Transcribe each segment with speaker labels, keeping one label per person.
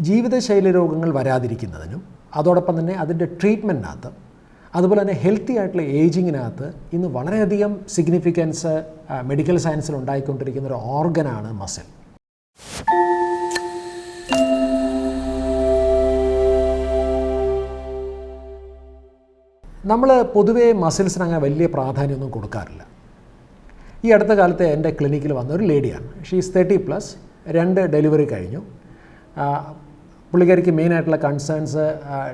Speaker 1: ജീവിതശൈലി രോഗങ്ങൾ വരാതിരിക്കുന്നതിനും അതോടൊപ്പം തന്നെ അതിൻ്റെ ട്രീറ്റ്മെൻറ്റിനകത്ത് അതുപോലെ തന്നെ ഹെൽത്തി ആയിട്ടുള്ള ഏജിങ്ങിനകത്ത് ഇന്ന് വളരെയധികം സിഗ്നിഫിക്കൻസ് മെഡിക്കൽ സയൻസിൽ ഉണ്ടായിക്കൊണ്ടിരിക്കുന്ന ഒരു ഓർഗനാണ് മസിൽ. നമ്മൾ പൊതുവേ മസിൽസിന് അങ്ങനെ വലിയ പ്രാധാന്യമൊന്നും കൊടുക്കാറില്ല. ഈ അടുത്ത കാലത്ത് എൻ്റെ ക്ലിനിക്കിൽ വന്ന ഒരു ലേഡിയാണ്. ഷീസ് 30+, 2 ഡെലിവറി കഴിഞ്ഞു. പുള്ളിക്കാരിക്ക് മെയിനായിട്ടുള്ള കൺസേൺസ്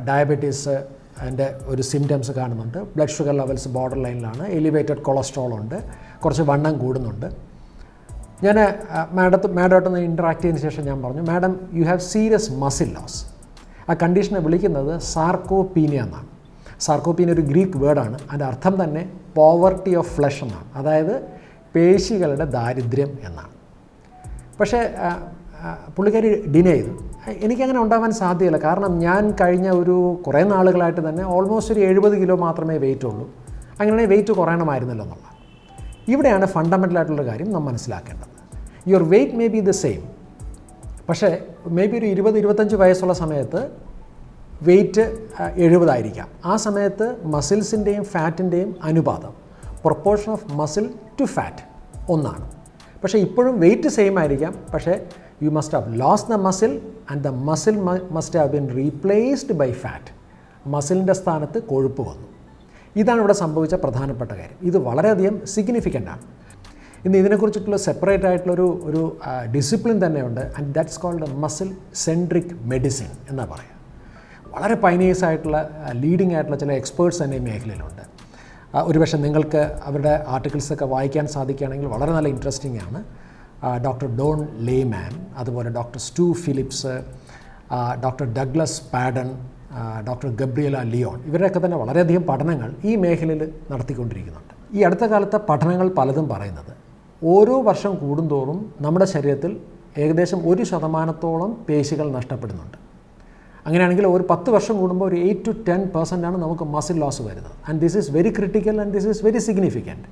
Speaker 1: ഡയബറ്റീസ് അതിൻ്റെ ഒരു സിംറ്റംസ് കാണുന്നുണ്ട്. ബ്ലഡ് ഷുഗർ ലെവൽസ് ബോർഡർ ലൈനിലാണ്, എലിവേറ്റഡ് കൊളസ്ട്രോൾ ഉണ്ട്, കുറച്ച് വണ്ണം കൂടുന്നുണ്ട്. ഞാൻ മാഡമായിട്ടൊന്ന് ഇൻറ്ററാക്ട് ചെയ്തതിന് ശേഷം ഞാൻ പറഞ്ഞു, madam you have serious muscle loss. ആ കണ്ടീഷനെ വിളിക്കുന്നത് സാർക്കോപീനിയ എന്നാണ്. സാർക്കോപീനിയ ഒരു ഗ്രീക്ക് വേർഡാണ്. അതിൻ്റെ അർത്ഥം തന്നെ പോവർട്ടി ഓഫ് ഫ്ലഷ് എന്നാണ്, അതായത് പേശികളുടെ ദാരിദ്ര്യം എന്നാണ്. പക്ഷേ പുള്ളിക്കാരി ഡിനേ ചെയ്തു. എനിക്കങ്ങനെ ഉണ്ടാവാൻ സാധ്യമല്ല, കാരണം ഞാൻ കഴിഞ്ഞ കുറേ നാളുകളായിട്ട് തന്നെ ഓൾമോസ്റ്റ് ഒരു 70 കിലോ മാത്രമേ വെയിറ്റ് ഉള്ളൂ. അങ്ങനെ വെയിറ്റ് കുറയണമായിരുന്നല്ലോ എന്നുള്ള. ഇവിടെയാണ് ഫണ്ടമെൻ്റലായിട്ടുള്ള കാര്യം നാം മനസ്സിലാക്കേണ്ടത്. Your wait may be the same, പക്ഷേ മേ ബി ഒരു 20-25 വയസ്സുള്ള സമയത്ത് വെയിറ്റ് 70 ആയിരിക്കാം. ആ സമയത്ത് മസിൽസിൻ്റെയും ഫാറ്റിൻ്റെയും അനുപാതം, proportion of muscle to fat ഒന്നാണ്. പക്ഷേ ഇപ്പോഴും വെയിറ്റ് സെയിം ആയിരിക്കാം, പക്ഷേ you must have lost the muscle and the muscle must have been replaced by fat. മസിലിൻ്റെ സ്ഥാനത്ത് കൊഴുപ്പ് വന്നു. ഇതാണ് ഇവിടെ സംഭവിച്ച പ്രധാനപ്പെട്ട കാര്യം. ഇത് വളരെയധികം സിഗ്നിഫിക്കൻ്റാണ്. ഇന്ന് ഇതിനെക്കുറിച്ചിട്ടുള്ള സെപ്പറേറ്റ് ആയിട്ടുള്ളൊരു ഡിസിപ്ലിൻ തന്നെയുണ്ട്, and that's called muscle centric medicine എന്നാണ് പറയുക. വളരെ പൈനിയേഴ്സ് ആയിട്ടുള്ള ലീഡിംഗ് ആയിട്ടുള്ള ചില എക്സ്പേർട്സ് തന്നെ ഈ മേഖലയിലുണ്ട്. ഒരുപക്ഷെ നിങ്ങൾക്ക് അവരുടെ ആർട്ടിക്കിൾസൊക്കെ വായിക്കാൻ സാധിക്കുകയാണെങ്കിൽ വളരെ നല്ല ഇൻട്രസ്റ്റിംഗ് ആണ്. ഡോക്ടർ ഡോൺ ലേമാൻ, അതുപോലെ doctor Stu Phillips, doctor Douglas Paddon, doctor Gabrielle Lyon, ഇവരുടെയൊക്കെ തന്നെ വളരെയധികം പഠനങ്ങൾ ഈ മേഖലയിൽ നടത്തിക്കൊണ്ടിരിക്കുന്നുണ്ട്. ഈ അടുത്ത കാലത്തെ പഠനങ്ങൾ പലതും പറയുന്നത് ഓരോ വർഷം കൂടുന്തോറും നമ്മുടെ ശരീരത്തിൽ ഏകദേശം 1% പേശികൾ നഷ്ടപ്പെടുന്നുണ്ട്. അങ്ങനെയാണെങ്കിൽ ഒരു 10 വർഷം കൂടുമ്പോൾ ഒരു 8 to 10% നമുക്ക് മസിൽ ലോസ് വരുന്നത്. And this is very critical and this is very significant.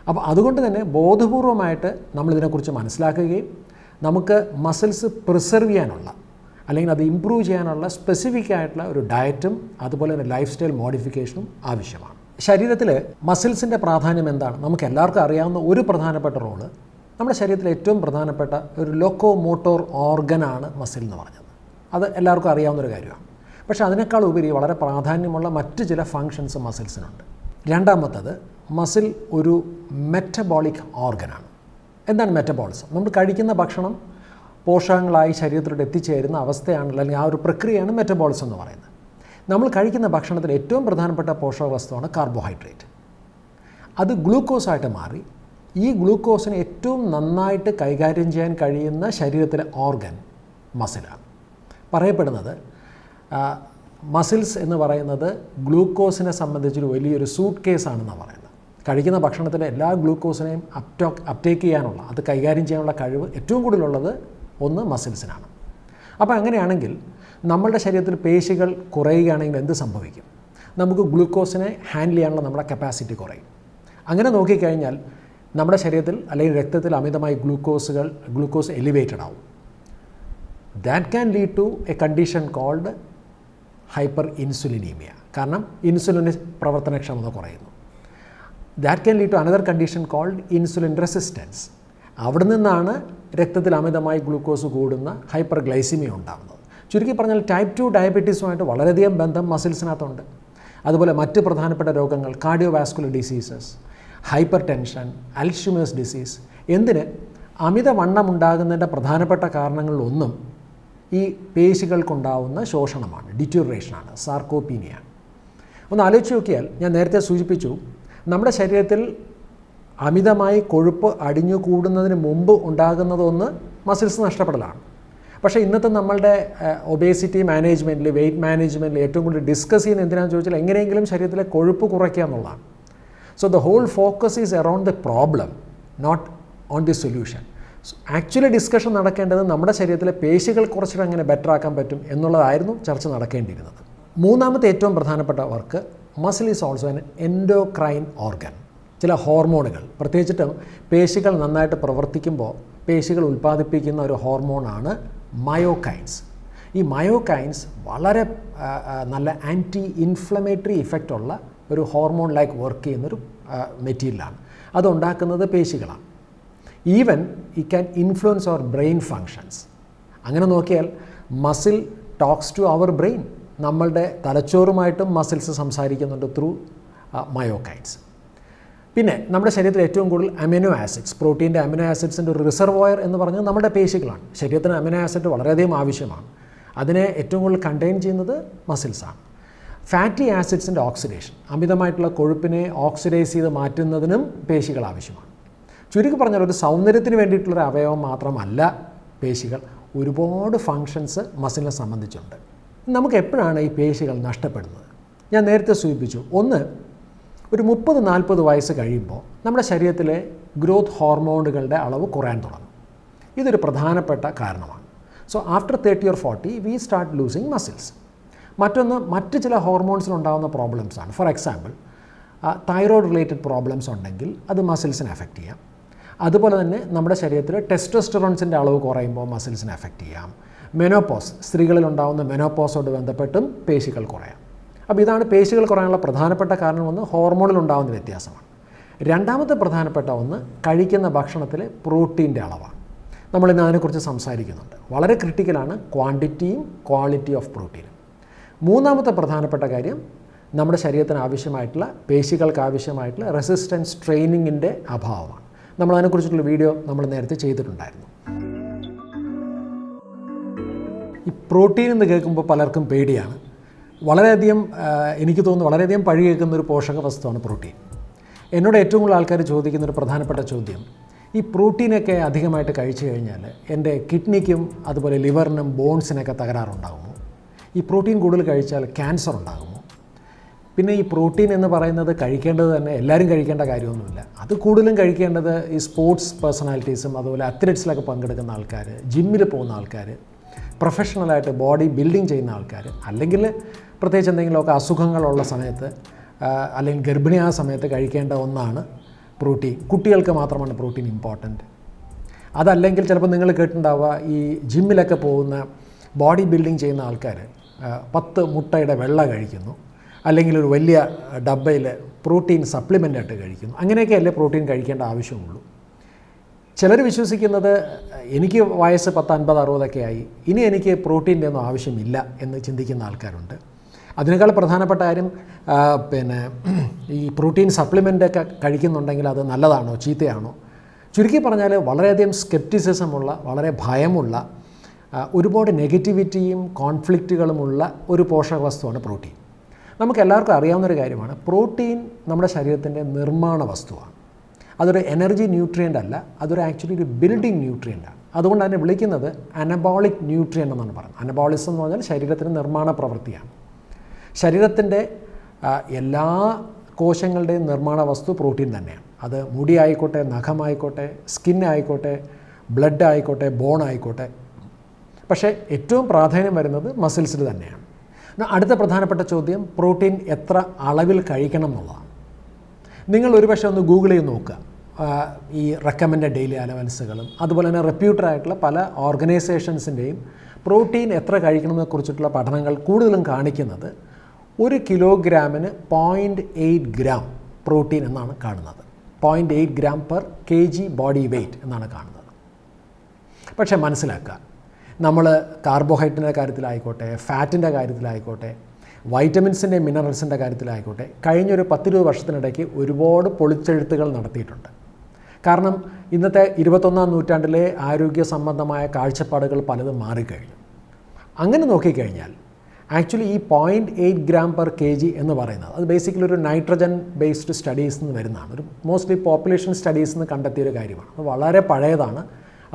Speaker 1: അപ്പോൾ അതുകൊണ്ട് തന്നെ ബോധപൂർവമായിട്ട് നമ്മളിതിനെക്കുറിച്ച് മനസ്സിലാക്കുകയും നമുക്ക് മസിൽസ് പ്രിസർവ് ചെയ്യാനുള്ള അല്ലെങ്കിൽ അത് ഇമ്പ്രൂവ് ചെയ്യാനുള്ള സ്പെസിഫിക് ആയിട്ടുള്ള ഒരു ഡയറ്റും അതുപോലെ തന്നെ ലൈഫ് സ്റ്റൈൽ മോഡിഫിക്കേഷനും ആവശ്യമാണ്. ശരീരത്തിൽ മസിൽസിൻ്റെ പ്രാധാന്യം എന്താണ്? നമുക്ക് എല്ലാവർക്കും അറിയാവുന്ന ഒരു പ്രധാനപ്പെട്ട റോള്, നമ്മുടെ ശരീരത്തിലെ ഏറ്റവും പ്രധാനപ്പെട്ട ഒരു ലോക്കോ മോട്ടോർ ഓർഗനാണ് മസിൽ എന്ന് പറഞ്ഞത്. അത് എല്ലാവർക്കും അറിയാവുന്നൊരു കാര്യമാണ്. പക്ഷേ അതിനേക്കാൾ ഉപരി വളരെ പ്രാധാന്യമുള്ള മറ്റ് ചില ഫങ്ഷൻസ് മസിൽസിനുണ്ട്. രണ്ടാമത്തത്, മസിൽ ഒരു മെറ്റബോളിക് ഓർഗനാണ്. എന്താണ് മെറ്റബോളിസം? നമ്മൾ കഴിക്കുന്ന ഭക്ഷണം പോഷകങ്ങളായി ശരീരത്തിലോട്ട് എത്തിച്ചേരുന്ന അവസ്ഥയാണ്, അല്ലെങ്കിൽ ആ ഒരു പ്രക്രിയയാണ് മെറ്റബോളിസം എന്ന് പറയുന്നത്. നമ്മൾ കഴിക്കുന്ന ഭക്ഷണത്തിൽ ഏറ്റവും പ്രധാനപ്പെട്ട പോഷക വസ്തുവാണ് കാർബോഹൈഡ്രേറ്റ്. അത് ഗ്ലൂക്കോസായിട്ട് മാറി ഈ ഗ്ലൂക്കോസിനെ ഏറ്റവും നന്നായിട്ട് കൈകാര്യം ചെയ്യാൻ കഴിയുന്ന ശരീരത്തിലെ ഓർഗൻ മസിലാണ്. പറയപ്പെടുന്നത് മസിൽസ് എന്ന് പറയുന്നത് ഗ്ലൂക്കോസിനെ സംബന്ധിച്ചൊരു വലിയൊരു സൂട്ട് കേസാണെന്നാണ് പറയുന്നത്. കഴിക്കുന്ന ഭക്ഷണത്തിലെ എല്ലാ ഗ്ലൂക്കോസിനെയും അപ്ടേക്ക് ചെയ്യാനുള്ള, അത് കൈകാര്യം ചെയ്യാനുള്ള കഴിവ് ഏറ്റവും കൂടുതലുള്ളത് ഒന്ന് മസിൽസിനാണ്. അപ്പോൾ അങ്ങനെയാണെങ്കിൽ നമ്മളുടെ ശരീരത്തിൽ പേശികൾ കുറയുകയാണെങ്കിൽ എന്ത് സംഭവിക്കും? നമുക്ക് ഗ്ലൂക്കോസിനെ ഹാൻഡിൽ ചെയ്യാനുള്ള നമ്മുടെ കപ്പാസിറ്റി കുറയും. അങ്ങനെ നോക്കിക്കഴിഞ്ഞാൽ നമ്മുടെ ശരീരത്തിൽ അല്ലെങ്കിൽ രക്തത്തിൽ അമിതമായി ഗ്ലൂക്കോസ് എലിവേറ്റഡ് ആവും. That can lead to a condition called hyperinsulinaemia. കാരണം ഇൻസുലിന് പ്രവർത്തനക്ഷമത കുറയുന്നു. That can lead to another condition called insulin resistance. അവിടെ നിന്നാണ് രക്തത്തിൽ അമിതമായി ഗ്ലൂക്കോസ് കൂടുന്ന ഹൈപ്പർ ഗ്ലൈസിമിയ ഉണ്ടാകുന്നത്. ചുരുക്കി പറഞ്ഞാൽ ടൈപ്പ് 2 ഡയബറ്റീസുമായിട്ട് വളരെയധികം ബന്ധം മസിൽസിനകത്തുണ്ട്. അതുപോലെ മറ്റ് പ്രധാനപ്പെട്ട രോഗങ്ങൾ, cardiovascular diseases, hyper tension, Alzheimer's disease, എന്തിന് അമിതവണ്ണം ഉണ്ടാകുന്നതിൻ്റെ പ്രധാനപ്പെട്ട കാരണങ്ങളിലൊന്നും ഈ പേശികൾക്കുണ്ടാവുന്ന ശോഷണമാണ്, ഡിറ്റീറിയേഷനാണ്, സാർക്കോപീനിയാണ്. ഒന്ന് ആലോചിച്ച് നോക്കിയാൽ, ഞാൻ നേരത്തെ സൂചിപ്പിച്ചു, നമ്മുടെ ശരീരത്തിൽ അമിതമായി കൊഴുപ്പ് അടിഞ്ഞു കൂടുന്നതിന് മുമ്പ് ഉണ്ടാകുന്നതൊന്ന് മസിൽസ് നഷ്ടപ്പെടലാണ്. പക്ഷേ ഇന്നത്തെ നമ്മളുടെ ഒബേസിറ്റി മാനേജ്മെൻറ്റിൽ, വെയ്റ്റ് മാനേജ്മെൻറ്റിൽ ഏറ്റവും കൂടുതൽ ഡിസ്കസ് ചെയ്യുന്ന എന്തിനാണെന്ന് ചോദിച്ചാൽ എങ്ങനെയെങ്കിലും ശരീരത്തിലെ കൊഴുപ്പ് കുറയ്ക്കുക എന്നുള്ളതാണ്. So the whole focus is around the problem, not on the solution. Actually discussion നടക്കേണ്ടത് നമ്മുടെ ശരീരത്തിലെ പേശികൾ കുറച്ചിട്ട് എങ്ങനെ ബെറ്റർ ആക്കാൻ പറ്റും എന്നുള്ളതായിരുന്നു ചർച്ച നടക്കേണ്ടിയിരുന്നത്. മൂന്നാമത്തെ ഏറ്റവും പ്രധാനപ്പെട്ട work, muscle is also an endocrine organ. ചില ഹോർമോണുകൾ, പ്രത്യേകിച്ചിട്ടും പേശികൾ നന്നായിട്ട് പ്രവർത്തിക്കുമ്പോൾ പേശികൾ ഉൽപ്പാദിപ്പിക്കുന്ന ഒരു ഹോർമോണാണ് മയോകൈൻസ്. ഈ മയോകൈൻസ് വളരെ നല്ല ആൻറ്റി ഇൻഫ്ലമേറ്ററി ഇഫക്റ്റുള്ള ഒരു ഹോർമോൺ ലൈക്ക് വർക്ക് ചെയ്യുന്നൊരു മെറ്റീരിയലാണ്. അതുണ്ടാക്കുന്നത് പേശികളാണ്. Even it can influence our brain functions. അങ്ങനെ നോക്കിയാൽ muscle talks to our brain. നമ്മളുടെ തലച്ചോറുമായിട്ടും മസിൽസ് സംസാരിക്കുന്നുണ്ട് ത്രൂ മയോകൈൻസ്. പിന്നെ നമ്മുടെ ശരീരത്തിൽ ഏറ്റവും കൂടുതൽ അമിനോ ആസിഡ്സ്, പ്രോട്ടീൻ്റെ അമിനോ ആസിഡ്സിൻ്റെ ഒരു റിസർവോയർ എന്ന് പറഞ്ഞാൽ നമ്മുടെ പേശികളാണ്. ശരീരത്തിന് അമിനോ ആസിഡ് വളരെയധികം ആവശ്യമാണ്. അതിനെ ഏറ്റവും കൂടുതൽ കണ്ടെയ്ൻ ചെയ്യുന്നത് മസിൽസാണ്. ഫാറ്റി ആസിഡ്സിൻ്റെ ഓക്സിഡേഷൻ, അമിതമായിട്ടുള്ള കൊഴുപ്പിനെ ഓക്സിഡൈസ് ചെയ്ത് മാറ്റുന്നതിനും പേശികൾ ആവശ്യമാണ്. ചുരുക്കി പറഞ്ഞാൽ ഒരു സൗന്ദര്യത്തിന് വേണ്ടിയിട്ടുള്ളൊരു അവയവം മാത്രമല്ല പേശികൾ. ഒരുപാട് ഫങ്ഷൻസ് മസിലിനെ സംബന്ധിച്ചുണ്ട്. നമുക്ക് എപ്പോഴാണ് ഈ പേശികൾ നഷ്ടപ്പെടുന്നത്? ഞാൻ നേരത്തെ സൂചിപ്പിച്ചു. ഒന്ന്, ഒരു 30-40 വയസ്സ് കഴിയുമ്പോൾ നമ്മുടെ ശരീരത്തിലെ ഗ്രോത്ത് ഹോർമോണുകളുടെ അളവ് കുറയാൻ തുടങ്ങും. ഇതൊരു പ്രധാനപ്പെട്ട കാരണമാണ്. So after 30 or 40 we start losing muscles. മറ്റൊന്ന്, മറ്റ് ചില ഹോർമോൺസിലുണ്ടാകുന്ന പ്രോബ്ലംസാണ്. For example, thyroid related problems ഉണ്ടെങ്കിൽ അത് മസിൽസിനെ എഫക്റ്റ് ചെയ്യാം. അതുപോലെ തന്നെ നമ്മുടെ ശരീരത്തിൽ ടെസ്റ്റോസ്റ്ററോൺസിൻ്റെ അളവ് കുറയുമ്പോൾ മസിൽസിനെ എഫക്റ്റ് ചെയ്യാം. മെനോപോസ്, സ്ത്രീകളിലുണ്ടാകുന്ന മെനോപോസോട് ബന്ധപ്പെട്ടും പേശികൾ കുറയാം. അപ്പോൾ ഇതാണ് പേശികൾ കുറയാനുള്ള പ്രധാനപ്പെട്ട കാരണം. ഒന്ന്, ഹോർമോണിലുണ്ടാകുന്ന വ്യത്യാസമാണ്. രണ്ടാമത്തെ പ്രധാനപ്പെട്ട ഒന്ന്, കഴിക്കുന്ന ഭക്ഷണത്തിലെ പ്രോട്ടീൻ്റെ അളവാണ്. നമ്മളിന്ന് അതിനെക്കുറിച്ച് സംസാരിക്കുന്നുണ്ട്. വളരെ ക്രിട്ടിക്കലാണ് ക്വാണ്ടിറ്റിയും ക്വാളിറ്റി ഓഫ് പ്രോട്ടീനും. മൂന്നാമത്തെ പ്രധാനപ്പെട്ട കാര്യം, നമ്മുടെ ശരീരത്തിന് ആവശ്യമായിട്ടുള്ള, പേശികൾക്ക് ആവശ്യമായിട്ടുള്ള റെസിസ്റ്റൻസ് ട്രെയിനിങ്ങിൻ്റെ അഭാവമാണ്. നമ്മളതിനെക്കുറിച്ചിട്ടുള്ള വീഡിയോ നമ്മൾ നേരത്തെ ചെയ്തിട്ടുണ്ടായിരുന്നു. ഈ പ്രോട്ടീൻ എന്ന് കേൾക്കുമ്പോൾ പലർക്കും പേടിയാണ്. വളരെയധികം എനിക്ക് തോന്നുന്നു വളരെയധികം പഴി കേൾക്കുന്നൊരു പോഷക വസ്തുവാണ് പ്രോട്ടീൻ. എന്നോട് ഏറ്റവും കൂടുതൽ ആൾക്കാർ ചോദിക്കുന്നൊരു പ്രധാനപ്പെട്ട ചോദ്യം, ഈ പ്രോട്ടീനൊക്കെ അധികമായിട്ട് കഴിച്ചു കഴിഞ്ഞാൽ എൻ്റെ കിഡ്നിക്കും അതുപോലെ ലിവറിനും ബോൺസിനൊക്കെ തകരാറുണ്ടാകുമോ? ഈ പ്രോട്ടീൻ കൂടുതൽ കഴിച്ചാൽ ക്യാൻസർ ഉണ്ടാകുമോ? പിന്നെ ഈ പ്രോട്ടീൻ എന്ന് പറയുന്നത് കഴിക്കേണ്ടത് തന്നെ എല്ലാവരും കഴിക്കേണ്ട കാര്യമൊന്നുമില്ല. അത് കൂടുതലും കഴിക്കേണ്ടത് ഈ സ്പോർട്സ് പേഴ്സണാലിറ്റീസും അതുപോലെ അത്ലറ്റ്സിലൊക്കെ പങ്കെടുക്കുന്ന ആൾക്കാർ, ജിമ്മിൽ പോകുന്ന ആൾക്കാർ, പ്രൊഫഷണലായിട്ട് ബോഡി ബിൽഡിങ് ചെയ്യുന്ന ആൾക്കാർ, അല്ലെങ്കിൽ പ്രത്യേകിച്ച് എന്തെങ്കിലുമൊക്കെ അസുഖങ്ങളുള്ള സമയത്ത് അല്ലെങ്കിൽ ഗർഭിണിയായ സമയത്ത് കഴിക്കേണ്ട ഒന്നാണ് പ്രോട്ടീൻ. കുട്ടികൾക്ക് മാത്രമാണ് പ്രോട്ടീൻ ഇമ്പോർട്ടൻറ്റ്. അതല്ലെങ്കിൽ ചിലപ്പോൾ നിങ്ങൾ കേട്ടിട്ടുണ്ടാവുക, ഈ ജിമ്മിലൊക്കെ പോകുന്ന ബോഡി ബിൽഡിങ് ചെയ്യുന്ന ആൾക്കാർ 10 മുട്ടയുടെ വെള്ള കഴിക്കുന്നു, അല്ലെങ്കിൽ ഒരു വലിയ ഡബ്ബയിൽ പ്രോട്ടീൻ സപ്ലിമെൻ്റായിട്ട് കഴിക്കുന്നു. അങ്ങനെയൊക്കെയല്ലേ പ്രോട്ടീൻ കഴിക്കേണ്ട ആവശ്യമുള്ളൂ. ചിലർ വിശ്വസിക്കുന്നത്, എനിക്ക് വയസ്സ് 10, 50, 60 ആയി, ഇനി എനിക്ക് പ്രോട്ടീൻ്റെ ഒന്നും ആവശ്യമില്ല എന്ന് ചിന്തിക്കുന്ന ആൾക്കാരുണ്ട്. അതിനേക്കാൾ പ്രധാനപ്പെട്ട കാര്യം, ഈ പ്രോട്ടീൻ സപ്ലിമെൻ്റൊക്കെ കഴിക്കുന്നുണ്ടെങ്കിൽ അത് നല്ലതാണോ ചീത്തയാണോ? ചുരുക്കി പറഞ്ഞാൽ വളരെയധികം സ്കെപ്റ്റിസിസമുള്ള, വളരെ ഭയമുള്ള, ഒരുപാട് നെഗറ്റിവിറ്റിയും കോൺഫ്ലിക്റ്റുകളുമുള്ള ഒരു പോഷക വസ്തുവാണ് പ്രോട്ടീൻ. നമുക്ക് എല്ലാവർക്കും അറിയാവുന്നൊരു കാര്യമാണ്, പ്രോട്ടീൻ നമ്മുടെ ശരീരത്തിൻ്റെ നിർമ്മാണ വസ്തുവാണ്. അതൊരു എനർജി ന്യൂട്രിയൻ്റ് അല്ല, അതൊരു ആക്ച്വലി ഒരു ബിൽഡിംഗ് ന്യൂട്രിയൻ്റാണ്. അതുകൊണ്ട് തന്നെ വിളിക്കുന്നത് അനബോളിക് ന്യൂട്രിയൻ്റ് എന്നാണ് പറയുന്നത്. അനബോളിസം എന്ന് പറഞ്ഞാൽ ശരീരത്തിൻ്റെ നിർമ്മാണ പ്രവൃത്തിയാണ്. ശരീരത്തിൻ്റെ എല്ലാ കോശങ്ങളുടെയും നിർമ്മാണ വസ്തു പ്രോട്ടീൻ തന്നെയാണ്. അത് മുടി ആയിക്കോട്ടെ, നഖമായിക്കോട്ടെ, സ്കിൻ ആയിക്കോട്ടെ, ബ്ലഡ് ആയിക്കോട്ടെ, ബോൺ ആയിക്കോട്ടെ. പക്ഷേ ഏറ്റവും പ്രാധാന്യം വരുന്നത് മസിൽസിൽ തന്നെയാണ്. അടുത്ത പ്രധാനപ്പെട്ട ചോദ്യം, പ്രോട്ടീൻ എത്ര അളവിൽ കഴിക്കണം എന്നുള്ളതാണ്. നിങ്ങൾ ഒരുപക്ഷെ ഒന്ന് ഗൂഗിൾ ചെയ്ത് നോക്കുക. ഈ റെക്കമെൻഡ് ഡെയിലി അലവൻസുകളും അതുപോലെ തന്നെ റെപ്യൂട്ടഡ് ആയിട്ടുള്ള പല ഓർഗനൈസേഷൻസിൻ്റെയും പ്രോട്ടീൻ എത്ര കഴിക്കണമെന്നതിനെക്കുറിച്ചിട്ടുള്ള പഠനങ്ങൾ കൂടുതലും കാണിക്കുന്നത് 1 കിലോഗ്രാമിന് 0.8 ഗ്രാം പ്രോട്ടീൻ എന്നാണ് കാണുന്നത്. 0.8 gram per kg body weight എന്നാണ് കാണുന്നത്. പക്ഷേ മനസ്സിലാക്കുക, നമ്മൾ കാർബോഹൈഡ്രേറ്റിൻ്റെ കാര്യത്തിലായിക്കോട്ടെ, ഫാറ്റിൻ്റെ കാര്യത്തിലായിക്കോട്ടെ, വൈറ്റമിൻസിൻ്റെ മിനറൽസിൻ്റെ കാര്യത്തിലായിക്കോട്ടെ, കഴിഞ്ഞൊരു 10-20 വർഷത്തിനിടയ്ക്ക് ഒരുപാട് പൊളിച്ചെഴുത്തുകൾ നടത്തിയിട്ടുണ്ട്. കാരണം ഇന്നത്തെ 21-ാം നൂറ്റാണ്ടിലെ ആരോഗ്യ സംബന്ധമായ കാഴ്ചപ്പാടുകൾ പലതും മാറിക്കഴിഞ്ഞു. അങ്ങനെ നോക്കിക്കഴിഞ്ഞാൽ ആക്ച്വലി ഈ 0.8 ഗ്രാം പെർ kg എന്ന് പറയുന്നത് അത് ബേസിക്കലി ഒരു നൈട്രജൻ ബേസ്ഡ് സ്റ്റഡീസ് നിന്ന് വരുന്നതാണ്. ഒരു മോസ്റ്റ്ലി പോപ്പുലേഷൻ സ്റ്റഡീസ് നിന്ന് കണ്ടെത്തിയൊരു കാര്യമാണ്. അത് വളരെ പഴയതാണ്,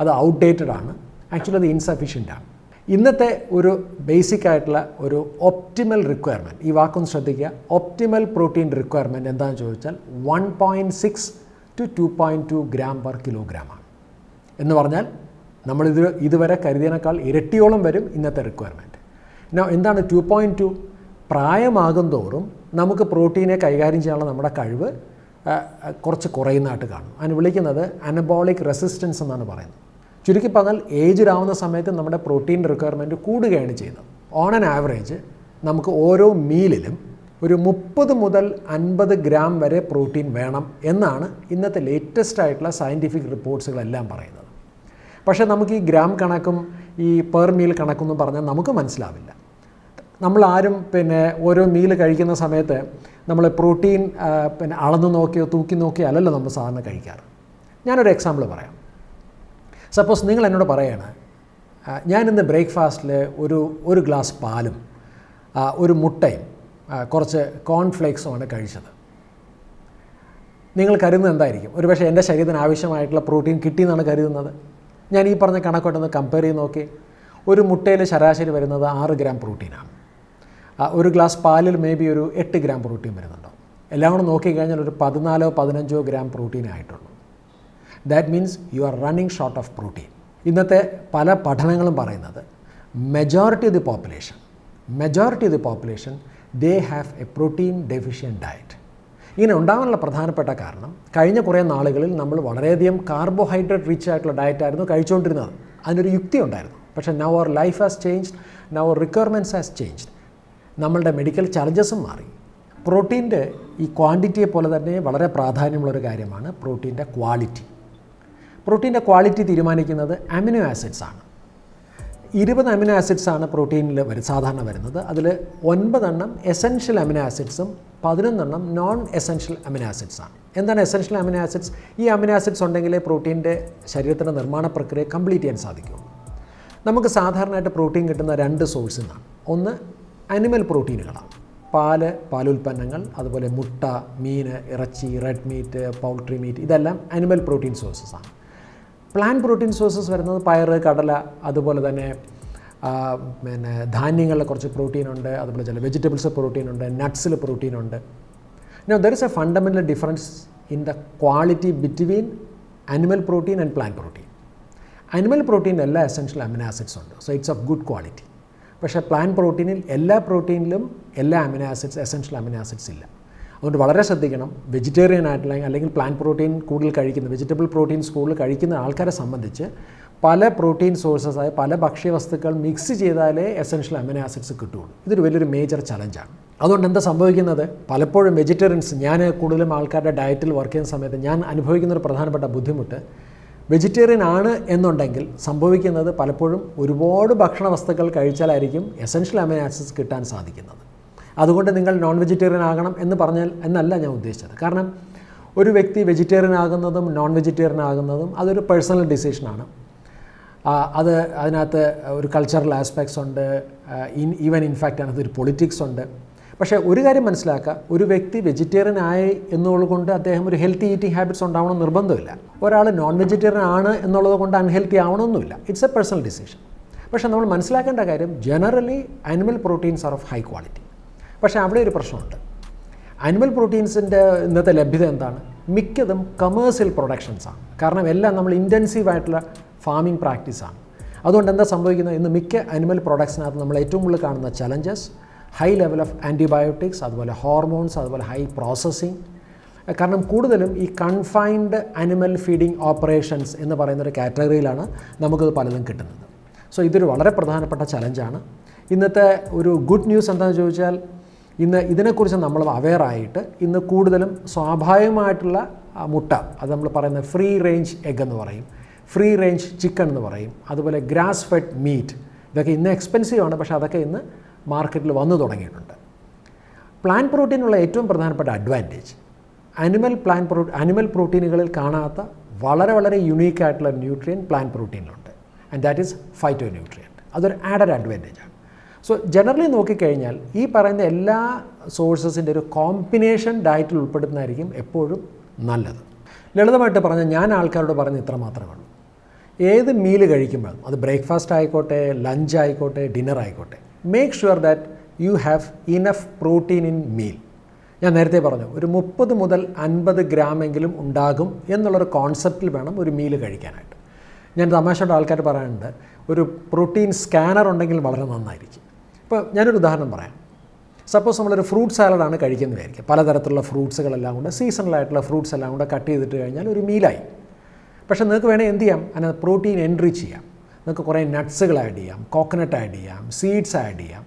Speaker 1: അത് ഔട്ട്ഡേറ്റഡ് ആണ്, ആക്ച്വലി അത് ഇൻസഫിഷ്യൻ്റ് ആണ്. ഇന്നത്തെ ഒരു ബേസിക് ആയിട്ടുള്ള ഒരു ഒപ്റ്റിമൽ റിക്വയർമെൻറ്റ്, ഈ വാക്കൊന്ന് ശ്രദ്ധിക്കുക, ഒപ്റ്റിമൽ പ്രോട്ടീൻ റിക്വയർമെൻറ്റ് എന്താണെന്ന് ചോദിച്ചാൽ 1.6 to 2.2 ഗ്രാം പെർ കിലോഗ്രാമാണ്. എന്ന് പറഞ്ഞാൽ നമ്മൾ ഇതുവരെ കരുതിയതിനേക്കാൾ ഇരട്ടിയോളം വരും ഇന്നത്തെ റിക്വയർമെൻറ്റ്. എന്താണ് 2.2? പ്രായമാകും തോറും നമുക്ക് പ്രോട്ടീനെ കൈകാര്യം ചെയ്യാനുള്ള നമ്മുടെ കഴിവ് കുറച്ച് കുറയുന്നതായിട്ട് കാണും. അതിന് വിളിക്കുന്നത് അനബോളിക് റെസിസ്റ്റൻസ് എന്നാണ് പറയുന്നത്. ചുരുക്കി പറഞ്ഞാൽ ഏജ്ഡാവുന്ന സമയത്ത് നമ്മുടെ പ്രോട്ടീൻ റിക്വയർമെൻറ്റ് കൂടുകയാണ് ചെയ്യുന്നത്. ഓൺ ആൻ ആവറേജ് നമുക്ക് ഓരോ മീലിലും ഒരു 30 മുതൽ 50 ഗ്രാം വരെ പ്രോട്ടീൻ വേണം എന്നാണ് ഇന്നത്തെ ലേറ്റസ്റ്റ് ആയിട്ടുള്ള സയൻറ്റിഫിക് റിപ്പോർട്ട്സുകളെല്ലാം പറയുന്നത്. പക്ഷേ നമുക്ക് ഈ ഗ്രാം കണക്കും ഈ പെർ മീൽ കണക്കൊന്നും പറഞ്ഞാൽ നമുക്ക് മനസ്സിലാവില്ല. നമ്മളാരും ഓരോ മീൽ കഴിക്കുന്ന സമയത്ത് നമ്മൾ പ്രോട്ടീൻ അളന്നു നോക്കിയോ തൂക്കി നോക്കിയോ അല്ലല്ലോ നമ്മൾ സാധാരണ കഴിക്കാറ്. ഞാനൊരു എക്സാമ്പിൾ പറയാം. സപ്പോസ് നിങ്ങൾ എന്നോട് പറയാണ്, ഞാനിന്ന് ബ്രേക്ക്ഫാസ്റ്റിൽ ഒരു ഗ്ലാസ് പാലും ഒരു മുട്ടയും കുറച്ച് കോൺഫ്ലേക്സുമാണ് കഴിച്ചത്. നിങ്ങൾ കരുതുന്നത് എന്തായിരിക്കും? ഒരുപക്ഷെ എൻ്റെ ശരീരത്തിന് ആവശ്യമായിട്ടുള്ള പ്രോട്ടീൻ കിട്ടിയെന്നാണ് കരുതുന്നത്. ഞാൻ ഈ പറഞ്ഞ കണക്കോട്ടൊന്ന് കമ്പയർ ചെയ്ത് നോക്കി. ഒരു മുട്ടയിൽ ശരാശരി വരുന്നത് 6 ഗ്രാം പ്രോട്ടീനാണ്. ഒരു ഗ്ലാസ് പാലിൽ മേ ബി ഒരു 8 ഗ്രാം പ്രോട്ടീൻ വരുന്നുണ്ടോ. എല്ലാം കൂടെ നോക്കിക്കഴിഞ്ഞാൽ ഒരു 14-15 ഗ്രാം പ്രോട്ടീനേ ആയിട്ടുള്ളൂ. That means you are running short of protein. ഇന്നത്തെ പല പഠനങ്ങളും പറയുന്നത് majority of the population they have A protein deficient diet. ഇങ്ങനെ ഉണ്ടാകാനുള്ള പ്രധാനപ്പെട്ട കാരണം കഴിഞ്ഞ കുറേ നാളുകളിൽ നമ്മൾ വളരെയധികം കാർബോഹൈഡ്രേറ്റ് റിച്ച് ആയിട്ടുള്ള ഡയറ്റായിരുന്നു കഴിച്ചുകൊണ്ടിരുന്നത്. അതിനൊരു യുക്തി ഉണ്ടായിരുന്നു. പക്ഷേ now our life has changed, now our requirements has changed. നമ്മളുടെ മെഡിക്കൽ ചലഞ്ചസും മാറി. പ്രോട്ടീൻ്റെ ഈ ക്വാണ്ടിറ്റിയെ പോലെ തന്നെ വളരെ പ്രാധാന്യമുള്ളൊരു കാര്യമാണ് പ്രോട്ടീൻ്റെ ക്വാളിറ്റി. പ്രോട്ടീൻ്റെ ക്വാളിറ്റി തീരുമാനിക്കുന്നത് അമിനോ ആസിഡ്സ് ആണ്. 20 അമിനോ ആസിഡ്സ് ആണ് പ്രോട്ടീനിൽ സാധാരണ വരുന്നത്. അതിൽ 9 എണ്ണം എസെൻഷ്യൽ അമിനോ ആസിഡ്സും 11 എണ്ണം നോൺ എസെൻഷ്യൽ അമിനോ ആസിഡ്സ് ആണ്. എന്താണ് എസെൻഷ്യൽ അമിനോ ആസിഡ്സ്? ഈ അമിനോ ആസിഡ്സ് ഉണ്ടെങ്കിലേ പ്രോട്ടീൻ്റെ ശരീരത്തിൻ്റെ നിർമ്മാണ പ്രക്രിയ കംപ്ലീറ്റ് ചെയ്യാൻ സാധിക്കുള്ളൂ. നമുക്ക് സാധാരണയായിട്ട് പ്രോട്ടീൻ കിട്ടുന്ന 2 സോഴ്സിൽ നിന്നാണ്. ഒന്ന് അനിമൽ പ്രോട്ടീനുകളാണ്, പാലുൽപ്പന്നങ്ങൾ, അതുപോലെ മുട്ട, മീൻ, ഇറച്ചി, റെഡ് മീറ്റ്, പൗൾട്രി മീറ്റ്, ഇതെല്ലാം അനിമൽ പ്രോട്ടീൻ സോഴ്സസ് ആണ്. പ്ലാന്റ് പ്രോട്ടീൻ സോഴ്സസ് വരുന്നത് പയറ്, കടല, അതുപോലെ തന്നെ ധാന്യങ്ങളിൽ കുറച്ച് പ്രോട്ടീനുണ്ട്, അതുപോലെ ചില വെജിറ്റബിൾസ് പ്രോട്ടീനുണ്ട്, നട്ട്സിൽ പ്രോട്ടീനുണ്ട്. Now there is a fundamental difference in the quality between animal protein and plant protein. Animal പ്രോട്ടീനിൽ എല്ലാ എസെൻഷ്യൽ അമിനോ ആസിഡ്സ് ഉണ്ട്, so it's of good quality. പക്ഷേ പ്ലാന്റ് പ്രോട്ടീനിൽ എല്ലാ പ്രോട്ടീനിലും എല്ലാ amino acids essential amino acids ഇല്ല. അതുകൊണ്ട് വളരെ ശ്രദ്ധിക്കണം. വെജിറ്റേറിയൻ ആയിട്ടുള്ള അല്ലെങ്കിൽ പ്ലാന്റ് പ്രോട്ടീൻ കൂടുതൽ കഴിക്കുന്ന, വെജിറ്റബിൾ പ്രോട്ടീൻസ് കൂടുതൽ കഴിക്കുന്ന ആൾക്കാരെ സംബന്ധിച്ച് പല പ്രോട്ടീൻ സോഴ്സസായ പല ഭക്ഷ്യവസ്തുക്കൾ മിക്സ് ചെയ്താലേ എസെൻഷ്യൽ അമിനോ ആസിഡ്സ് കിട്ടുകയുള്ളൂ. ഇതൊരു വലിയൊരു മേജർ ചലഞ്ചാണ്. അതുകൊണ്ട് എന്താ സംഭവിക്കുന്നത്? പലപ്പോഴും വെജിറ്റേറിയൻസ്, ഞാൻ കൂടുതലും ആൾക്കാരുടെ ഡയറ്റിൽ വർക്ക് ചെയ്യുന്ന സമയത്ത് ഞാൻ അനുഭവിക്കുന്നൊരു പ്രധാനപ്പെട്ട ബുദ്ധിമുട്ട്, വെജിറ്റേറിയൻ ആണ് എന്നുണ്ടെങ്കിൽ സംഭവിക്കുന്നത് പലപ്പോഴും ഒരുപാട് ഭക്ഷണ വസ്തുക്കൾ കഴിച്ചാലായിരിക്കും എസെൻഷ്യൽ അമിനോ ആസിഡ്സ് കിട്ടാൻ സാധിക്കുന്നത്. അതുകൊണ്ട് നിങ്ങൾ നോൺ വെജിറ്റേറിയൻ ആകണം എന്നല്ല ഞാൻ ഉദ്ദേശിച്ചത്. കാരണം ഒരു വ്യക്തി വെജിറ്റേറിയൻ ആകുന്നതും നോൺ വെജിറ്റേറിയൻ ആകുന്നതും അതൊരു പേഴ്സണൽ ഡിസിഷനാണ്. അതിനകത്ത് ഒരു കൾച്ചറൽ ആസ്പെക്ട്സ് ഉണ്ട്, ഈവൻ ഇൻഫാക്റ്റ് അതിനകത്ത് ഒരു പൊളിറ്റിക്സ് ഉണ്ട്. പക്ഷേ ഒരു കാര്യം മനസ്സിലാക്കുക, ഒരു വ്യക്തി വെജിറ്റേറിയൻ ആയി എന്നുള്ളതുകൊണ്ട് അദ്ദേഹം ഒരു ഹെൽത്തി ഈറ്റിംഗ് ഹാബിറ്റ്സ് ഉണ്ടാവണം നിർബന്ധമില്ല. ഒരാൾ നോൺ വെജിറ്റേറിയൻ ആണ് എന്നുള്ളത് കൊണ്ട് അൺഹെൽത്തി ആവണമെന്നില്ല. It's A personal decision. പക്ഷേ നമ്മൾ മനസ്സിലാക്കേണ്ട കാര്യം, generally animal proteins are of high quality. പക്ഷേ അവിടെ ഒരു പ്രശ്നമുണ്ട്. അനിമൽ പ്രോട്ടീൻസിൻ്റെ ഇന്നത്തെ ലഭ്യത എന്താണ്? മിക്കതും കമേഴ്സ്യൽ പ്രൊഡക്ഷൻസാണ്. കാരണം എല്ലാം നമ്മൾ ഇൻറ്റൻസീവായിട്ടുള്ള ഫാമിംഗ് പ്രാക്ടീസാണ്. അതുകൊണ്ട് എന്താ സംഭവിക്കുന്നത്? ഇന്ന് മിക്ക അനിമൽ പ്രോഡക്ട്സിനകത്ത് നമ്മൾ ഏറ്റവും കൂടുതൽ കാണുന്ന challenges high level of antibiotics, അതുപോലെ ഹോർമോൺസ്, അതുപോലെ ഹൈ പ്രോസസ്സിങ്. കാരണം കൂടുതലും ഈ കൺഫൈൻഡ് അനിമൽ ഫീഡിംഗ് ഓപ്പറേഷൻസ് എന്ന് പറയുന്നൊരു കാറ്റഗറിയിലാണ് നമുക്കത് പലതും കിട്ടുന്നത്. സോ ഇതൊരു വളരെ പ്രധാനപ്പെട്ട ചലഞ്ചാണ്. ഇന്നത്തെ ഒരു ഗുഡ് ന്യൂസ് എന്താണെന്ന് ചോദിച്ചാൽ, ഇന്ന് ഇതിനെക്കുറിച്ച് നമ്മൾ അവെയറായിട്ട് ഇന്ന് കൂടുതലും സ്വാഭാവികമായിട്ടുള്ള മുട്ട, അത് നമ്മൾ പറയുന്ന ഫ്രീ റേഞ്ച് എഗ് എന്ന് പറയും, ഫ്രീ റേഞ്ച് ചിക്കൻ എന്ന് പറയും, അതുപോലെ ഗ്രാസ് ഫെഡ് മീറ്റ്, ഇതൊക്കെ ഇന്ന് എക്സ്പെൻസീവാണ്. പക്ഷേ അതൊക്കെ ഇന്ന് മാർക്കറ്റിൽ വന്നു തുടങ്ങിയിട്ടുണ്ട്. പ്ലാന്റ് പ്രോട്ടീനുള്ള ഏറ്റവും പ്രധാനപ്പെട്ട അഡ്വാൻറ്റേജ്, അനിമൽ പ്രോട്ടീനുകളിൽ കാണാത്ത വളരെ വളരെ യുണീക്കായിട്ടുള്ള ന്യൂട്രിയൻ പ്ലാന്റ് പ്രോട്ടീനിലുണ്ട്. And that is phytonutrient. അതൊരു ആഡഡ് അഡ്വാൻറ്റേജാണ്. സോ ജനറലി നോക്കിക്കഴിഞ്ഞാൽ ഈ പറയുന്ന എല്ലാ സോഴ്സസിൻ്റെ ഒരു കോമ്പിനേഷൻ ഡയറ്റിൽ ഉൾപ്പെടുന്നതായിരിക്കും എപ്പോഴും നല്ലത്. ലളിതമായിട്ട് പറഞ്ഞാൽ ഞാൻ ആൾക്കാരോട് പറഞ്ഞ് ഇത്ര മാത്രമേ ഉള്ളൂ. ഏത് മീല് കഴിക്കുമ്പോഴും, അത് ബ്രേക്ക്ഫാസ്റ്റ് ആയിക്കോട്ടെ, ലഞ്ച് ആയിക്കോട്ടെ, ഡിന്നർ ആയിക്കോട്ടെ, make sure that you have enough protein in meal. ഞാൻ നേരത്തെ പറഞ്ഞു, ഒരു 30 മുതൽ 50 ഗ്രാമെങ്കിലും ഉണ്ടാകും എന്നുള്ളൊരു കോൺസെപ്റ്റിൽ വേണം ഒരു മീല് കഴിക്കാനായിട്ട്. ഞാൻ തമാശയുടെ ആൾക്കാർ പറയാനുണ്ട്, ഒരു പ്രോട്ടീൻ സ്കാനർ ഉണ്ടെങ്കിൽ വളരെ നന്നായിരിക്കും. ഇപ്പോൾ ഞാനൊരു ഉദാഹരണം പറയാം. സപ്പോസ് നമ്മളൊരു ഫ്രൂട്ട് സാലഡാണ് കഴിക്കുന്നതായിരിക്കും. പലതരത്തിലുള്ള ഫ്രൂട്ട്സുകളെല്ലാം കൊണ്ട്, സീസണലായിട്ടുള്ള ഫ്രൂട്ട്സ് എല്ലാം കൂടെ കട്ട് ചെയ്തിട്ട് കഴിഞ്ഞാൽ ഒരു മീലായി. പക്ഷേ നിങ്ങൾക്ക് വേണേൽ എന്ത് ചെയ്യാം, അതിനകത്ത് പ്രോട്ടീൻ എൻറിച്ച് ചെയ്യാം. നിങ്ങൾക്ക് കുറേ നട്ട്സുകൾ ആഡ് ചെയ്യാം, കോക്കനട്ട് ആഡ് ചെയ്യാം, സീഡ്സ് ആഡ് ചെയ്യാം.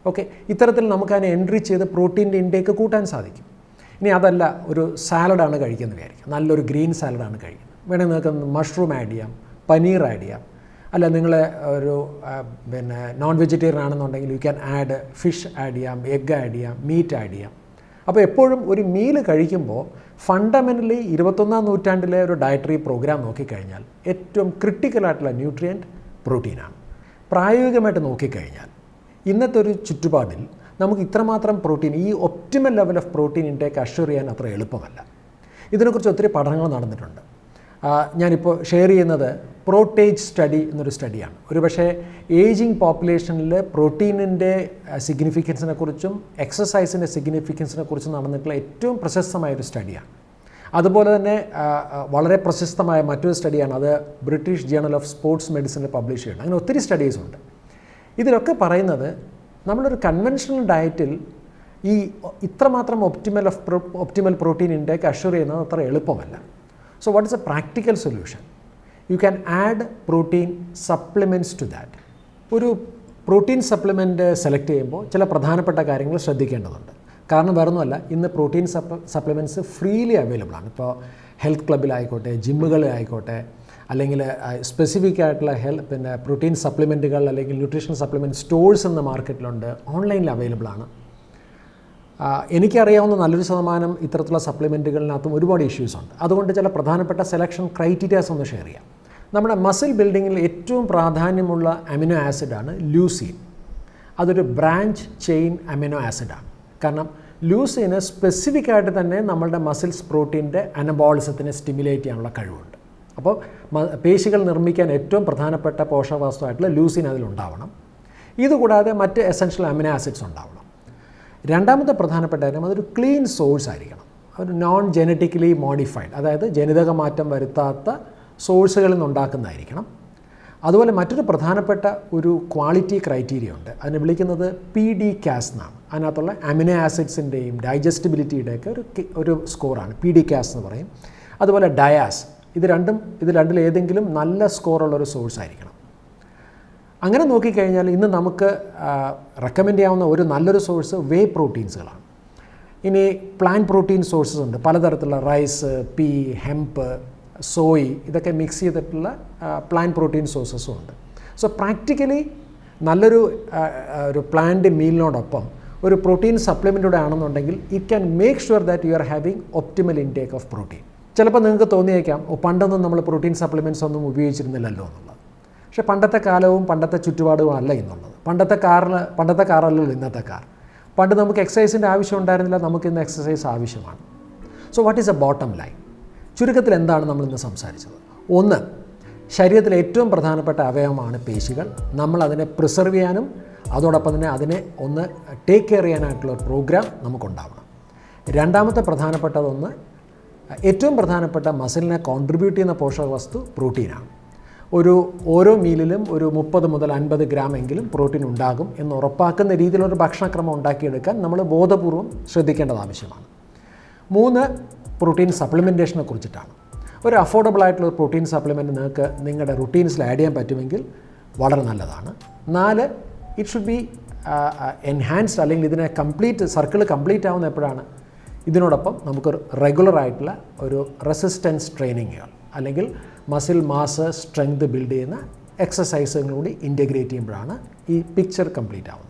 Speaker 1: ഓക്കെ, ഇത്തരത്തിൽ നമുക്ക് അതിനെ എൻറിച്ച് ചെയ്ത് പ്രോട്ടീൻ്റെ ഇൻടേക്ക് കൂട്ടാൻ സാധിക്കും. ഇനി അതല്ല, ഒരു സാലഡാണ് കഴിക്കുന്നത് വിചാരിക്കും, നല്ലൊരു ഗ്രീൻ സാലഡാണ് കഴിക്കുന്നത്, വേണമെങ്കിൽ നിങ്ങൾക്ക് മഷ്റൂം ആഡ് ചെയ്യാം, പനീർ ആഡ് ചെയ്യാം. അല്ല നിങ്ങൾ ഒരു നോൺ വെജിറ്റേറിയൻ ആണെന്നുണ്ടെങ്കിൽ you can add fish add ചെയ്യാം, എഗ്ഗ് ആഡ് ചെയ്യാം, മീറ്റ് ആഡ് ചെയ്യാം. അപ്പോൾ എപ്പോഴും ഒരു മീല് കഴിക്കുമ്പോൾ ഫണ്ടമെൻ്റലി 21ാം നൂറ്റാണ്ടിലെ ഒരു ഡയറ്ററി പ്രോഗ്രാം നോക്കിക്കഴിഞ്ഞാൽ ഏറ്റവും ക്രിട്ടിക്കലായിട്ടുള്ള ന്യൂട്രിയൻറ്റ് പ്രോട്ടീനാണ്. പ്രായോഗികമായിട്ട് നോക്കിക്കഴിഞ്ഞാൽ ഇന്നത്തെ ഒരു ചുറ്റുപാടിൽ നമുക്ക് ഇത്രമാത്രം പ്രോട്ടീൻ, ഈ optimal level of protein intake assure ചെയ്യാൻ അത്ര എളുപ്പമല്ല. ഇതിനെക്കുറിച്ച് ഒത്തിരി പഠനങ്ങൾ നടന്നിട്ടുണ്ട്. ഞാനിപ്പോൾ ഷെയർ ചെയ്യുന്നത് പ്രോട്ടേജ് സ്റ്റഡി എന്നൊരു സ്റ്റഡിയാണ്. ഒരുപക്ഷെ ഏജിങ് പോപ്പുലേഷനിൽ പ്രോട്ടീനിൻ്റെ സിഗ്നിഫിക്കൻസിനെ കുറിച്ചും എക്സസൈസിൻ്റെ സിഗ്നിഫിക്കൻസിനെ കുറിച്ചും നടന്നിട്ടുള്ള ഏറ്റവും പ്രശസ്തമായൊരു സ്റ്റഡിയാണ്. അതുപോലെ തന്നെ വളരെ പ്രശസ്തമായ മറ്റൊരു സ്റ്റഡിയാണ്, അത് ബ്രിട്ടീഷ് ജേണൽ ഓഫ് സ്പോർട്സ് മെഡിസിനിൽ പബ്ലിഷ് ചെയ്യുന്നത്. അങ്ങനെ ഒത്തിരി സ്റ്റഡീസുണ്ട്. ഇതിലൊക്കെ പറയുന്നത് നമ്മളൊരു കൺവെൻഷണൽ ഡയറ്റിൽ ഈ ഇത്രമാത്രം ഒപ്റ്റിമൽ പ്രോട്ടീൻ ഇൻടേക്ക് അഷ്വർ ചെയ്യുന്നത് അത്ര എളുപ്പമല്ല. So what is a practical solution? You can add protein supplements to that. ഒരു പ്രോട്ടീൻ സപ്ലിമെൻറ്റ് സെലക്ട് ചെയ്യുമ്പോൾ ചില പ്രധാനപ്പെട്ട കാര്യങ്ങൾ ശ്രദ്ധിക്കേണ്ടതുണ്ട്. കാരണം വേറൊന്നുമല്ല, ഇന്ന് പ്രോട്ടീൻ സപ്ലിമെൻറ്റ്സ് ഫ്രീലി അവൈലബിൾ ആണ്. ഇപ്പോൾ ഹെൽത്ത് ക്ലബ്ബിലായിക്കോട്ടെ, ജിമ്മുകളിലായിക്കോട്ടെ, അല്ലെങ്കിൽ സ്പെസിഫിക് ആയിട്ടുള്ള പ്രോട്ടീൻ സപ്ലിമെൻറ്റുകൾ അല്ലെങ്കിൽ ന്യൂട്രീഷൻ സപ്ലിമെൻറ്റ് സ്റ്റോഴ്സ് എന്ന മാർക്കറ്റിലുണ്ട്, ഓൺലൈനിൽ അവൈലബിൾ ആണ്. എനിക്കറിയാവുന്ന നല്ലൊരു ശതമാനം ഇത്തരത്തിലുള്ള സപ്ലിമെൻറ്റുകളിനകത്തും ഒരുപാട് ഇഷ്യൂസ് ഉണ്ട്. അതുകൊണ്ട് ചില പ്രധാനപ്പെട്ട സെലക്ഷൻ ക്രൈറ്റീരിയാസ് ഒന്ന് ഷെയർ ചെയ്യാം. നമ്മുടെ മസിൽ ബിൽഡിങ്ങിൽ ഏറ്റവും പ്രാധാന്യമുള്ള അമിനോ ആസിഡാണ് ലൂസീൻ. അതൊരു ബ്രാഞ്ച് ചെയിൻ അമിനോ ആസിഡാണ്. കാരണം ലൂസീന് സ്പെസിഫിക് ആയിട്ട് തന്നെ നമ്മളുടെ മസിൽസ് പ്രോട്ടീൻ്റെ അനബോളിസത്തിനെ സ്റ്റിമുലേറ്റ് ചെയ്യാനുള്ള കഴിവുണ്ട്. അപ്പോൾ പേശികൾ നിർമ്മിക്കാൻ ഏറ്റവും പ്രധാനപ്പെട്ട പോഷകവസ്തുവായിട്ടുള്ള ലൂസീൻ അതിലുണ്ടാവണം. ഇതുകൂടാതെ മറ്റ് എസെൻഷ്യൽ അമിനോ ആസിഡ്സ് ഉണ്ടാവണം. രണ്ടാമത്തെ പ്രധാനപ്പെട്ട കാര്യം, അതൊരു ക്ലീൻ സോഴ്സ് ആയിരിക്കണം. ഒരു നോൺ ജനറ്റിക്കലി മോഡിഫൈഡ്, അതായത് ജനിതക മാറ്റം വരുത്താത്ത സോഴ്സുകളിൽ നിന്നുണ്ടാക്കുന്നതായിരിക്കണം. അതുപോലെ മറ്റൊരു പ്രധാനപ്പെട്ട ഒരു ക്വാളിറ്റി ക്രൈറ്റീരിയ ഉണ്ട്, അതിനെ വിളിക്കുന്നത് PDCAS എന്നാണ്. അതിനകത്തുള്ള അമിനോ ആസിഡ്സിൻ്റെയും ഡൈജസ്റ്റബിലിറ്റിയുടെയൊക്കെ ഒരു സ്കോറാണ് PDCAS എന്ന് പറയും. അതുപോലെ ഡയാസ്, ഇത് രണ്ടിൽ ഏതെങ്കിലും നല്ല സ്കോറുള്ളൊരു സോഴ്സ് ആയിരിക്കണം. അങ്ങനെ നോക്കിക്കഴിഞ്ഞാൽ ഇന്ന് നമുക്ക് റെക്കമെൻഡ് ചെയ്യാവുന്ന ഒരു നല്ലൊരു സോഴ്സ് വേ പ്രോട്ടീൻസുകളാണ്. ഇനി പ്ലാന്റ് പ്രോട്ടീൻ സോഴ്സസ് ഉണ്ട്, പലതരത്തിലുള്ള റൈസ്, പീ, ഹെംപ്പ്, സോയ്, ഇതൊക്കെ മിക്സ് ചെയ്തിട്ടുള്ള പ്ലാന്റ് പ്രോട്ടീൻ സോഴ്സസും ഉണ്ട്. സോ പ്രാക്ടിക്കലി നല്ലൊരു പ്ലാന്റ് മീലിനോടൊപ്പം ഒരു പ്രോട്ടീൻ സപ്ലിമെൻറ്റൂടെ ആണെന്നുണ്ടെങ്കിൽ it can make sure that you are having optimal intake of protein. ചിലപ്പോൾ നിങ്ങൾക്ക് തോന്നിയേക്കാം, പണ്ടൊന്നും നമ്മൾ പ്രോട്ടീൻ സപ്ലിമെൻറ്റ്സ് ഒന്നും ഉപയോഗിച്ചിരുന്നില്ലല്ലോ എന്നുള്ളത്. പക്ഷേ പണ്ടത്തെ കാലവും പണ്ടത്തെ ചുറ്റുപാടും അല്ല ഇന്നുള്ളത്. പണ്ടത്തെ കാറല്ലല്ലോ ഇന്നത്തെ കാർ. പണ്ട് നമുക്ക് എക്സസൈസിൻ്റെ ആവശ്യം ഉണ്ടായിരുന്നില്ല, നമുക്കിന്ന് എക്സസൈസ് ആവശ്യമാണ്. So what is A bottom line? ചുരുക്കത്തിൽ എന്താണ് നമ്മളിന്ന് സംസാരിച്ചത്? ഒന്ന്, ശരീരത്തിലെ ഏറ്റവും പ്രധാനപ്പെട്ട അവയവമാണ് പേശികൾ. നമ്മൾ അതിനെ പ്രിസർവ് ചെയ്യാനും അതോടൊപ്പം തന്നെ അതിനെ ഒന്ന് ടേക്ക് കെയർ ചെയ്യാനായിട്ടുള്ള ഒരു പ്രോഗ്രാം നമുക്കുണ്ടാവണം. രണ്ടാമത്തെ പ്രധാനപ്പെട്ടതൊന്ന്, ഏറ്റവും പ്രധാനപ്പെട്ട മസിലിനെ കോൺട്രിബ്യൂട്ട് ചെയ്യുന്ന പോഷകവസ്തു പ്രോട്ടീനാണ്. ഓരോ മീലിലും ഒരു 30 മുതൽ 50 ഗ്രാം എങ്കിലും പ്രോട്ടീൻ ഉണ്ടാകും എന്ന് ഉറപ്പാക്കുന്ന രീതിയിലൊരു ഭക്ഷണക്രമം ഉണ്ടാക്കിയെടുക്കാൻ നമ്മൾ ബോധപൂർവം ശ്രദ്ധിക്കേണ്ടത് ആവശ്യമാണ്. 3, പ്രോട്ടീൻ സപ്ലിമെൻറ്റേഷനെ കുറിച്ചിട്ടാണ്. ഒരു അഫോർഡബിൾ ആയിട്ടുള്ള പ്രോട്ടീൻ സപ്ലിമെൻറ്റ് നിങ്ങൾക്ക് നിങ്ങളുടെ റുട്ടീൻസിൽ ആഡ് ചെയ്യാൻ പറ്റുമെങ്കിൽ വളരെ നല്ലതാണ്. 4, ഇറ്റ് ഷുഡ് ബി എൻഹാൻസ്ഡ്, അല്ലെങ്കിൽ ഇതിനെ സർക്കിൾ കംപ്ലീറ്റ് ആവുന്ന എപ്പോഴാണ്? ഇതിനോടൊപ്പം നമുക്ക് റെഗുലറായിട്ടുള്ള ഒരു റെസിസ്റ്റൻസ് ട്രെയിനിങ്ങുകൾ അല്ലെങ്കിൽ മസിൽ മാസ് സ്ട്രെങ്ത് ബിൽഡ് ചെയ്യുന്ന എക്സസൈസുകളും കൂടി ഇൻറ്റഗ്രേറ്റ് ചെയ്യുമ്പോഴാണ് ഈ പിക്ചർ കംപ്ലീറ്റ് ആവുന്നത്.